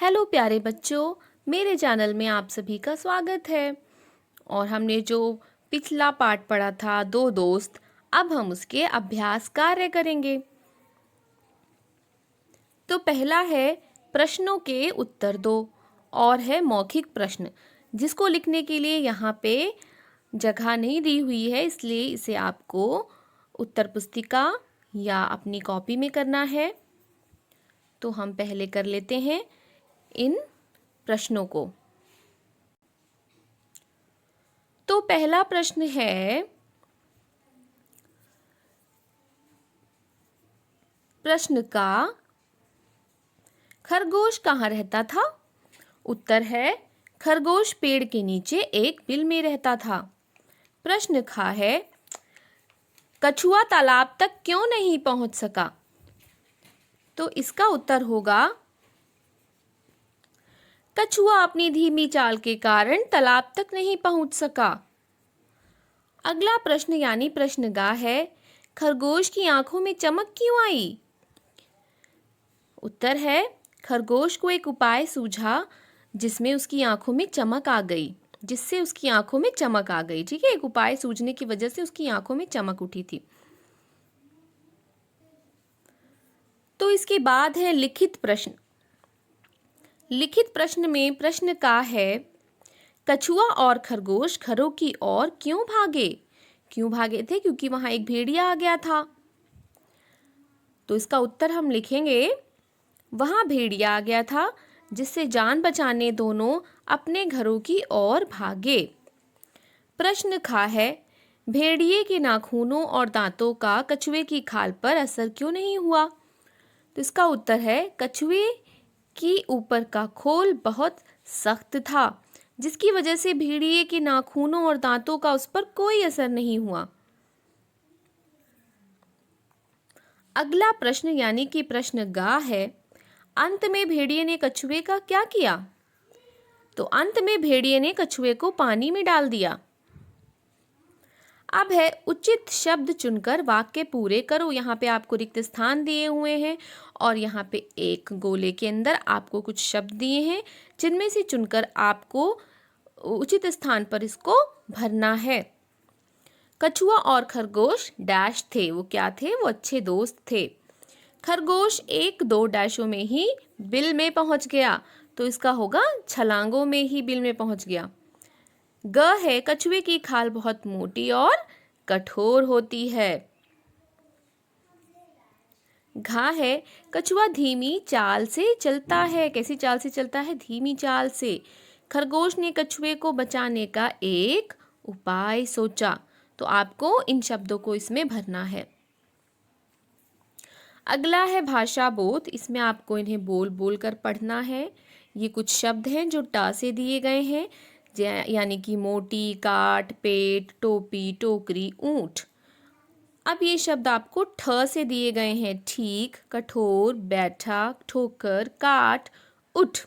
Hello प्यारे बच्चों, मेरे चैनल में आप सभी का स्वागत है। और हमने जो पिछला पाठ पढ़ा था दो दोस्त, अब हम उसके अभ्यास कार्य करेंगे। तो पहला है प्रश्नों के उत्तर दो और है मौखिक प्रश्न, जिसको लिखने के लिए यहाँ पे जगह नहीं दी हुई है, इसलिए इसे आपको उत्तर पुस्तिका या अपनी कॉपी में करना है। तो हम पहले कर लेते हैं इन प्रश्नों को। तो पहला प्रश्न है, प्रश्न का खरगोश कहाँ रहता था? उत्तर है खरगोश पेड़ के नीचे एक बिल में रहता था। प्रश्न खा है, कछुआ तालाब तक क्यों नहीं पहुंच सका? तो इसका उत्तर होगा कछुआ अपनी धीमी चाल के कारण तालाब तक नहीं पहुंच सका। अगला प्रश्न यानी प्रश्न गा है, खरगोश की आंखों में चमक क्यों आई? उत्तर है खरगोश को एक उपाय सूझा जिससे उसकी आंखों में चमक आ गई। ठीक है, एक उपाय सूझने की वजह से उसकी आंखों में चमक उठी थी। तो इसके बाद है लिखित प्रश्न। लिखित प्रश्न में प्रश्न का है, कछुआ और खरगोश घरों की ओर क्यों भागे? क्यों भागे थे? क्योंकि वहां एक भेड़िया आ गया था। तो इसका उत्तर हम लिखेंगे, वहां भेड़िया आ गया था जिससे जान बचाने दोनों अपने घरों की ओर भागे। प्रश्न खा है, भेड़िए के नाखूनों और दांतों का कछुए की खाल पर असर क्यों नहीं हुआ? तो इसका उत्तर है कछुए की ऊपर का खोल बहुत सख्त था, जिसकी वजह से भेड़िए के नाखूनों और दांतों का उस पर कोई असर नहीं हुआ। अगला प्रश्न यानी कि प्रश्न गा है, अंत में भेड़िए ने कछुए का क्या किया? तो अंत में भेड़िए ने कछुए को पानी में डाल दिया। अब है उचित शब्द चुनकर वाक्य पूरे करो। यहाँ पे आपको रिक्त स्थान दिए हुए हैं और यहाँ पे एक गोले के अंदर आपको कुछ शब्द दिए हैं, जिनमें से चुनकर आपको उचित स्थान पर इसको भरना है। कछुआ और खरगोश डैश थे। वो क्या थे? वो अच्छे दोस्त थे। खरगोश एक दो डैशों में ही बिल में पहुंच गया, तो इसका होगा छलांगों में ही बिल में पहुंच गया। ग है, कछुए की खाल बहुत मोटी और कठोर होती है। घा है, कछुआ धीमी चाल से चलता है। कैसी चाल से चलता है? धीमी चाल से। खरगोश ने कछुए को बचाने का एक उपाय सोचा। तो आपको इन शब्दों को इसमें भरना है। अगला है भाषा बोध। इसमें आपको इन्हें बोल बोल कर पढ़ना है। ये कुछ शब्द हैं जो ट से दिए गए हैं, यानी कि मोटी, काट, पेट, टोपी, टोकरी, ऊंट। अब ये शब्द आपको ठ से दिए गए हैं, ठीक, कठोर, बैठा, ठोकर, काट, उठ।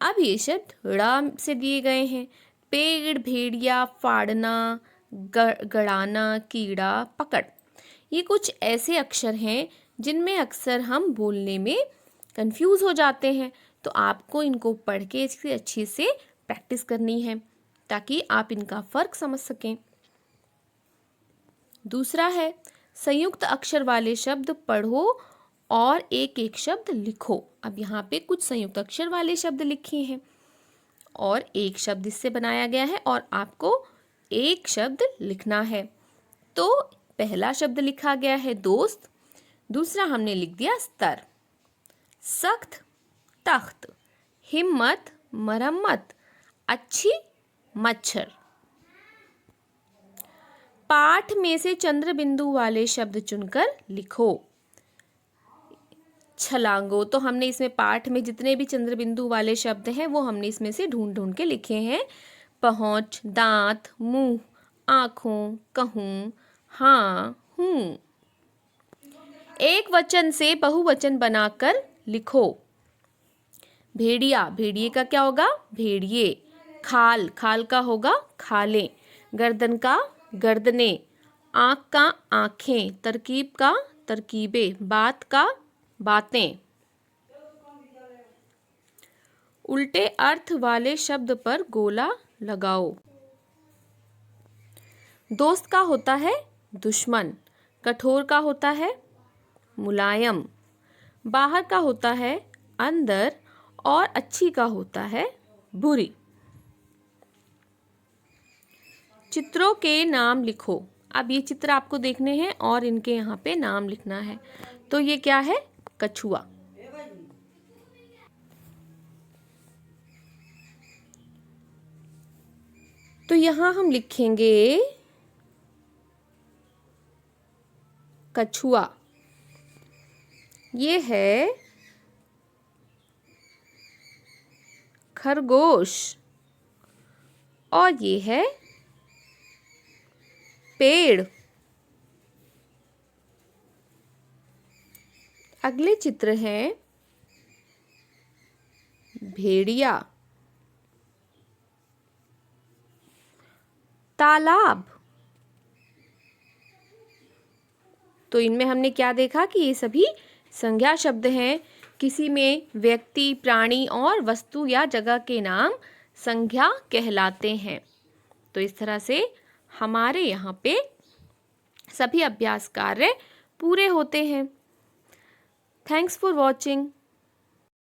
अब ये शब्द ड़ से दिए गए हैं, पेड़, भेड़िया, फाड़ना, गड़ाना, कीड़ा, पकड़। ये कुछ ऐसे अक्षर हैं जिनमें अक्सर हम बोलने में कंफ्यूज हो जाते हैं, तो आपको इनको पढ़ के इसकी अच्छे से प्रैक्टिस करनी है ताकि आप इनका फर्क समझ सकें। दूसरा है संयुक्त अक्षर वाले शब्द पढ़ो और एक एक शब्द लिखो। अब यहाँ पे कुछ संयुक्त अक्षर वाले शब्द लिखे हैं और एक शब्द इससे बनाया गया है और आपको एक शब्द लिखना है। तो पहला शब्द लिखा गया है दोस्त, दूसरा हमने लिख दिया स्तर। सख्त, तख्त, हिम्मत, मरम्मत, अच्छी, मच्छर। पाठ में से चंद्र बिंदु वाले शब्द चुनकर लिखो। छलांगो, तो हमने इसमें पाठ में जितने भी चंद्र बिंदु वाले शब्द हैं वो हमने इसमें से ढूंढ ढूंढ के लिखे हैं। पहुंच, दांत, मुंह, आंखों, कहूं, हाँ, हूं। एक वचन से बहुवचन बनाकर लिखो। भेड़िया, भेड़िए का क्या होगा? भेड़िए। खाल, खाल का होगा खालें। गर्दन का गर्दने। आँख का आँखें। तरकीब का तरकीबें। बात का बातें। उल्टे अर्थ वाले शब्द पर गोला लगाओ। दोस्त का होता है दुश्मन, कठोर का होता है मुलायम, बाहर का होता है अंदर और अच्छी का होता है बुरी। चित्रों के नाम लिखो। अब ये चित्र आपको देखने हैं और इनके यहाँ पे नाम लिखना है। तो ये क्या है? कछुआ। तो यहाँ हम लिखेंगे कछुआ। ये है खरगोश और ये है पेड़। अगले चित्र हैं भेड़िया, तालाब। तो इनमें हमने क्या देखा कि ये सभी संज्ञा शब्द हैं। किसी में व्यक्ति, प्राणी और वस्तु या जगह के नाम संज्ञा कहलाते हैं। तो इस तरह से हमारे यहाँ पे सभी अभ्यास कार्य पूरे होते हैं। Thanks for watching.